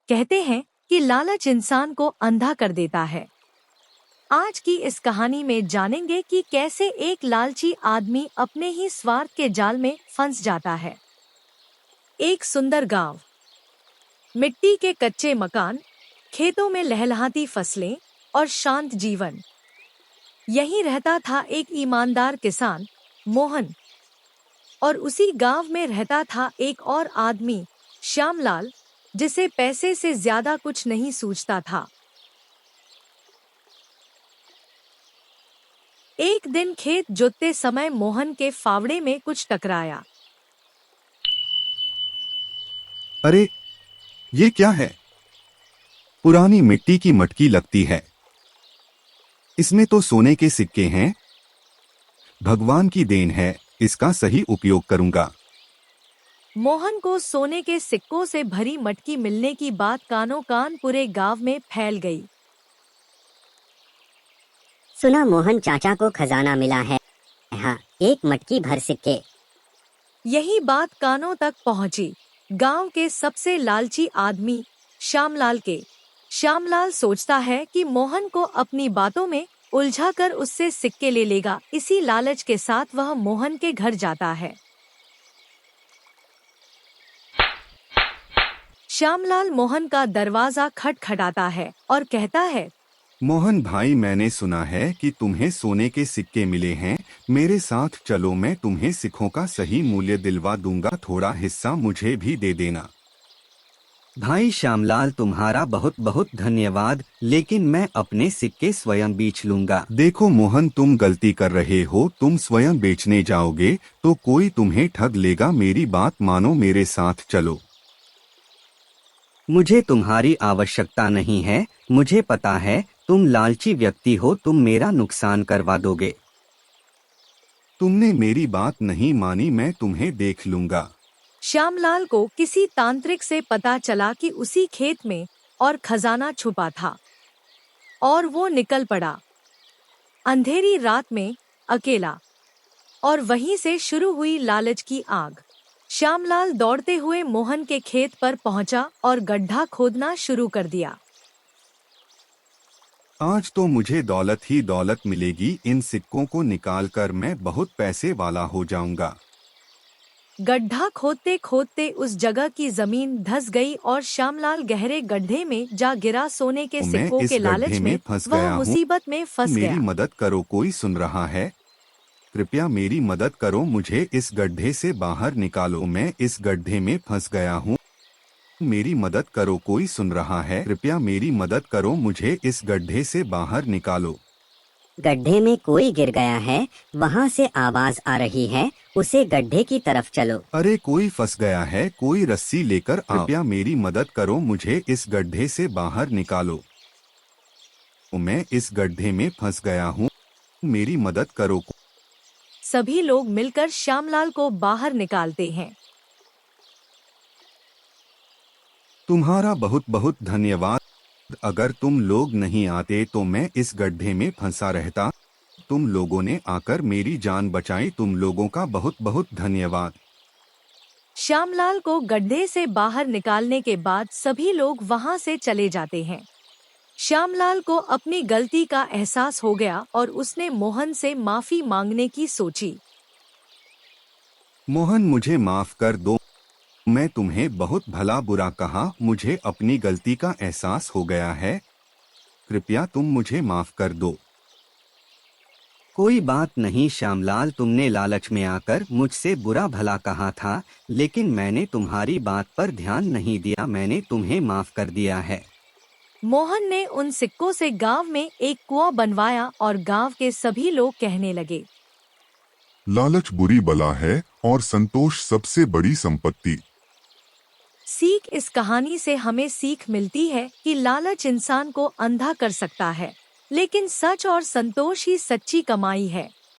कहते हैं कि लालच इंसान को अंधा कर देता है। आज की इस कहानी में जानेंगे कि कैसे एक लालची आदमी अपने ही स्वार्थ के जाल में फंस जाता है। एक सुंदर गांव, मिट्टी के कच्चे मकान, खेतों में लहलहाती फसलें और शांत जीवन। यहीं रहता था एक ईमानदार किसान, मोहन। और उसी गांव में रहता था एक और आदमी, श्यामलाल, जिसे पैसे से ज्यादा कुछ नहीं सूझता था। एक दिन खेत जोतते समय मोहन के फावड़े में कुछ टकराया। अरे, ये क्या है? पुरानी मिट्टी की मटकी लगती है। इसमें तो सोने के सिक्के हैं। भगवान की देन है, इसका सही उपयोग करूंगा। मोहन को सोने के सिक्कों से भरी मटकी मिलने की बात कानों कान पूरे गांव में फैल गई। सुना, मोहन चाचा को खजाना मिला है। हाँ, एक मटकी भर सिक्के। यही बात कानों तक पहुंची गांव के सबसे लालची आदमी श्यामलाल के। श्यामलाल सोचता है कि मोहन को अपनी बातों में उलझाकर उससे सिक्के ले लेगा। इसी लालच के साथ वह मोहन के घर जाता है। श्यामलाल मोहन का दरवाजा खटखटाता है और कहता है, मोहन भाई, मैंने सुना है कि तुम्हें सोने के सिक्के मिले हैं। मेरे साथ चलो, मैं तुम्हें सिक्कों का सही मूल्य दिलवा दूंगा। थोड़ा हिस्सा मुझे भी दे देना। भाई श्यामलाल, तुम्हारा बहुत बहुत धन्यवाद, लेकिन मैं अपने सिक्के स्वयं बेच लूंगा। देखो मोहन, तुम गलती कर रहे हो। तुम स्वयं बेचने जाओगे तो कोई तुम्हें ठग लेगा। मेरी बात मानो, मेरे साथ चलो। मुझे तुम्हारी आवश्यकता नहीं है। मुझे पता है तुम लालची व्यक्ति हो, तुम मेरा नुकसान करवा दोगे। तुमने मेरी बात नहीं मानी, मैं तुम्हें देख लूंगा। श्यामलाल को किसी तांत्रिक से पता चला कि उसी खेत में और खजाना छुपा था और वो निकल पड़ा, अंधेरी रात में, अकेला। और वहीं से शुरू हुई लालच की आग। श्यामलाल दौड़ते हुए मोहन के खेत पर पहुंचा और गड्ढा खोदना शुरू कर दिया। आज तो मुझे दौलत ही दौलत मिलेगी। इन सिक्कों को निकालकर मैं बहुत पैसे वाला हो जाऊंगा। गड्ढा खोदते खोदते उस जगह की जमीन धंस गई और श्यामलाल गहरे गड्ढे में जा गिरा। सोने के मैं सिक्कों इस के लालच गड्ढे में फंस वह गया हूँ। मुसीबत में फंस मेरी गया। मदद करो, कोई सुन रहा है? कृपया मेरी मदद करो, मुझे इस गड्ढे से बाहर निकालो। मैं इस गड्ढे में फंस गया हूँ। मेरी मदद करो, कोई सुन रहा है? कृपया मेरी मदद करो, मुझे इस गड्ढे से बाहर निकालो। गड्ढे में कोई गिर गया है, वहाँ से आवाज आ रही है। उसे गड्ढे की तरफ चलो। अरे, कोई फंस गया है, कोई रस्सी लेकर आओ। कृपया मेरी मदद करो, मुझे इस गड्ढे से बाहर निकालो। मैं इस गड्ढे में फंस गया हूँ, मेरी मदद करो। सभी लोग मिलकर श्यामलाल को बाहर निकालते हैं। तुम्हारा बहुत बहुत धन्यवाद। अगर तुम लोग नहीं आते तो मैं इस गड्ढे में फंसा रहता। तुम लोगों ने आकर मेरी जान बचाई। तुम लोगों का बहुत बहुत धन्यवाद। श्यामलाल को गड्ढे से बाहर निकालने के बाद सभी लोग वहां से चले जाते हैं। श्यामलाल को अपनी गलती का एहसास हो गया और उसने मोहन से माफी मांगने की सोची। मोहन, मुझे माफ कर दो। मैं तुम्हें बहुत भला बुरा कहा। मुझे अपनी गलती का एहसास हो गया है। कृपया तुम मुझे माफ कर दो। कोई बात नहीं श्यामलाल, तुमने लालच में आकर मुझसे बुरा भला कहा था, लेकिन मैंने तुम्हारी बात पर ध्यान नहीं दिया। मैंने तुम्हें माफ कर दिया है। मोहन ने उन सिक्कों से गांव में एक कुआं बनवाया और गांव के सभी लोग कहने लगे, लालच बुरी बला है और संतोष सबसे बड़ी संपत्ति। सीख। इस कहानी से हमें सीख मिलती है कि लालच इंसान को अंधा कर सकता है, लेकिन सच और संतोष ही सच्ची कमाई है।